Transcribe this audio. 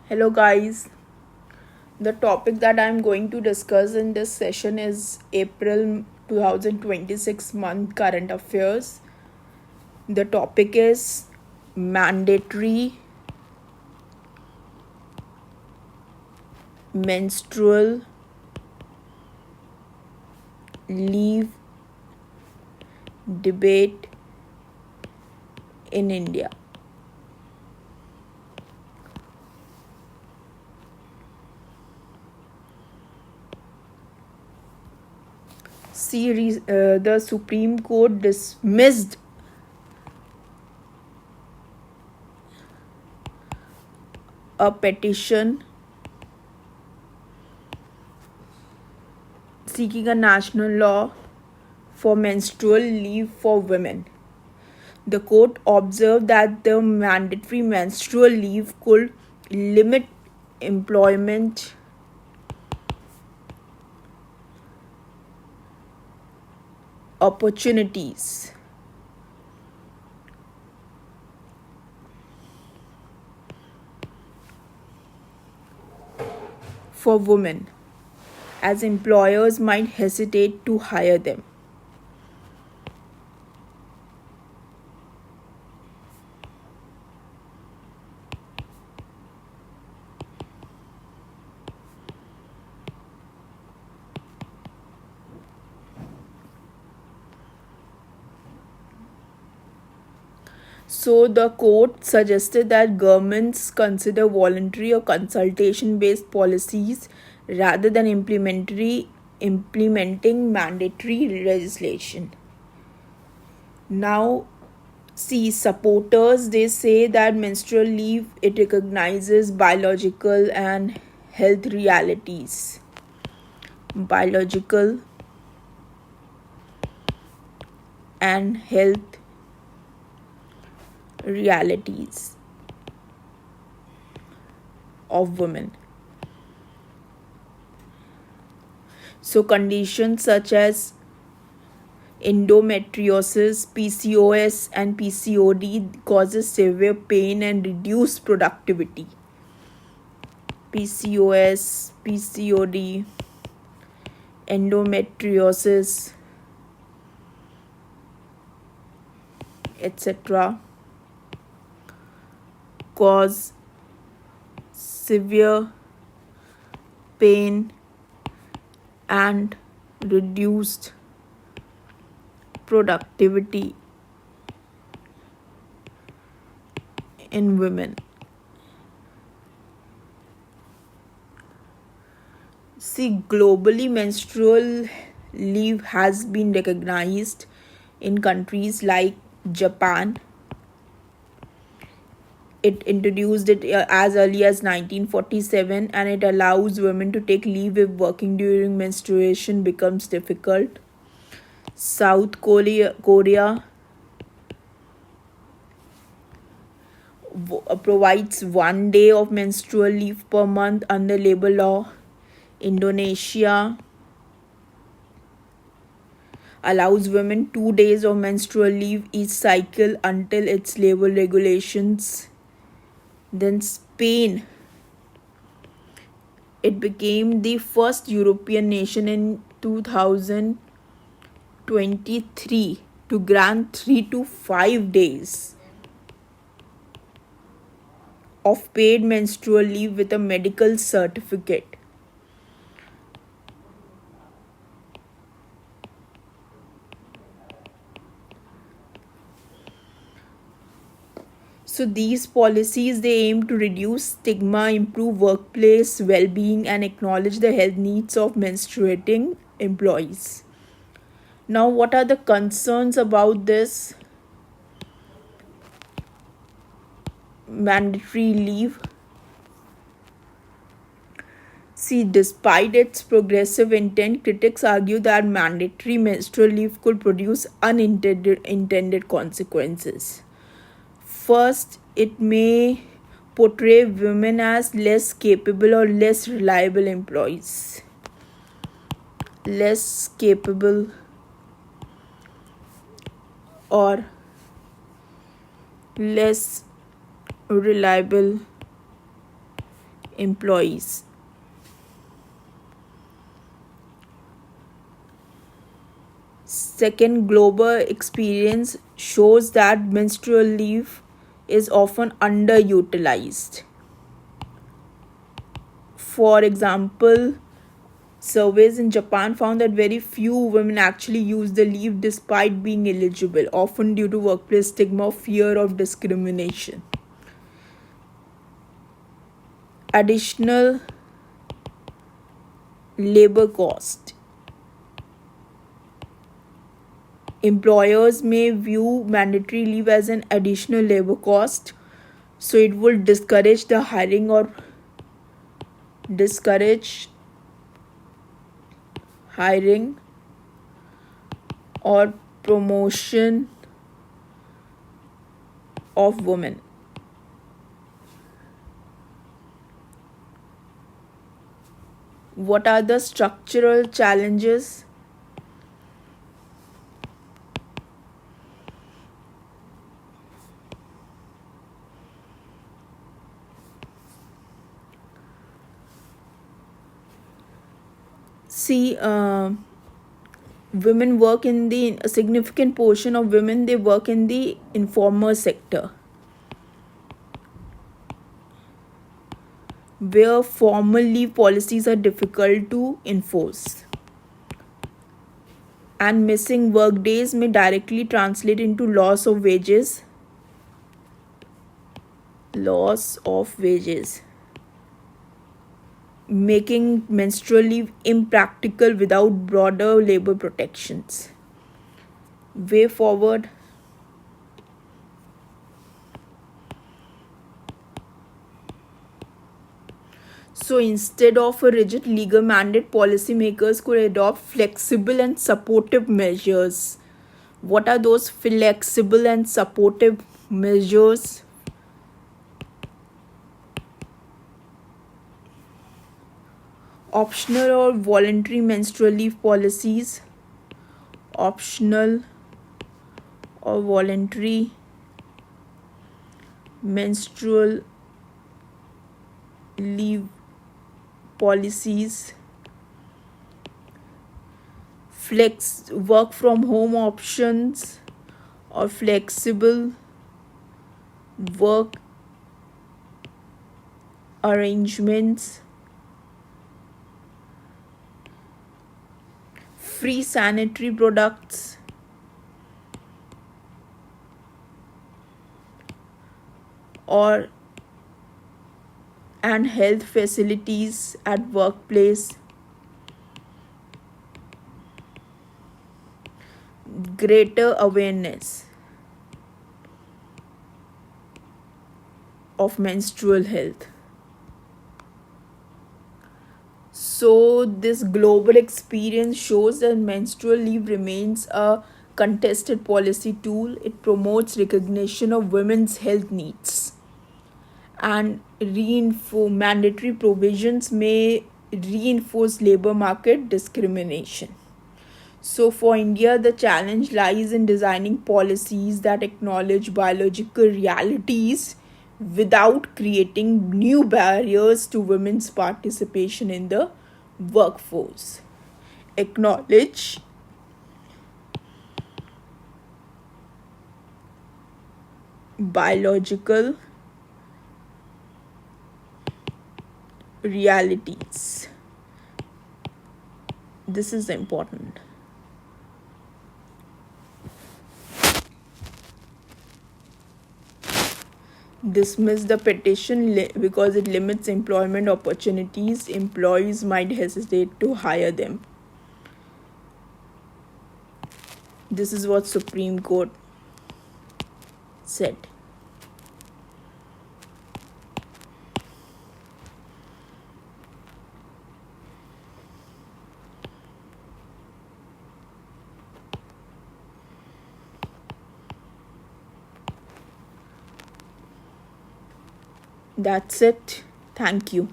Hello, guys. The topic that I'm going to discuss in this session is April 2026 month current affairs. The topic is mandatory menstrual leave debate in India. The Supreme Court dismissed a petition seeking a national law for menstrual leave for women. The court observed that the mandatory menstrual leave could limit employment opportunities for women, as employers might hesitate to hire them. So the court suggested that governments consider voluntary or consultation based policies rather than implementing mandatory legislation. Now, see, supporters, they say that menstrual leave, it recognizes biological and health realities. Biological and health realities of women. So conditions such as endometriosis, PCOS and PCOD causes severe pain and reduced productivity. PCOS, PCOD, endometriosis, etc. cause severe pain and reduced productivity in women. See, globally, menstrual leave has been recognized in countries like Japan. It introduced it as early as 1947, and it allows women to take leave if working during menstruation becomes difficult. South Korea provides 1 day of menstrual leave per month under labor law. Indonesia allows women 2 days of menstrual leave each cycle until its labor regulations. Then Spain, it became the first European nation in 2023 to grant 3 to 5 days of paid menstrual leave with a medical certificate. So these policies, they aim to reduce stigma, improve workplace well-being and acknowledge the health needs of menstruating employees. Now, what are the concerns about this mandatory leave? See, despite its progressive intent, critics argue that mandatory menstrual leave could produce unintended consequences. First, it may portray women as less capable or less reliable employees. Less capable or less reliable employees. Second, global experience shows that menstrual leave is often underutilized. For example, surveys in Japan found that very few women actually use the leave despite being eligible, often due to workplace stigma or fear of discrimination. Additional labor cost. Employers may view mandatory leave as an additional labor cost, so it will discourage hiring or promotion of women. What are the structural challenges? See, women work in a significant portion of women, they work in the informal sector, where formal leave policies are difficult to enforce, and missing work days may directly translate into loss of wages, making menstrual leave impractical without broader labor protections. Way forward. So instead of a rigid legal mandate, policymakers could adopt flexible and supportive measures. What are those flexible and supportive measures? Optional or voluntary menstrual leave policies. Optional or voluntary menstrual leave policies. Flex work from home options or flexible work arrangements. Free sanitary products. And health facilities at workplace. Greater awareness of menstrual health. So this global experience shows that menstrual leave remains a contested policy tool. It promotes recognition of women's health needs, and mandatory provisions may reinforce labor market discrimination. So for India, the challenge lies in designing policies that acknowledge biological realities without creating new barriers to women's participation in the workforce. Acknowledge biological realities. This is important. Dismiss the petition because it limits employment opportunities. Employees might hesitate to hire them. This is what Supreme Court said. That's it. Thank you.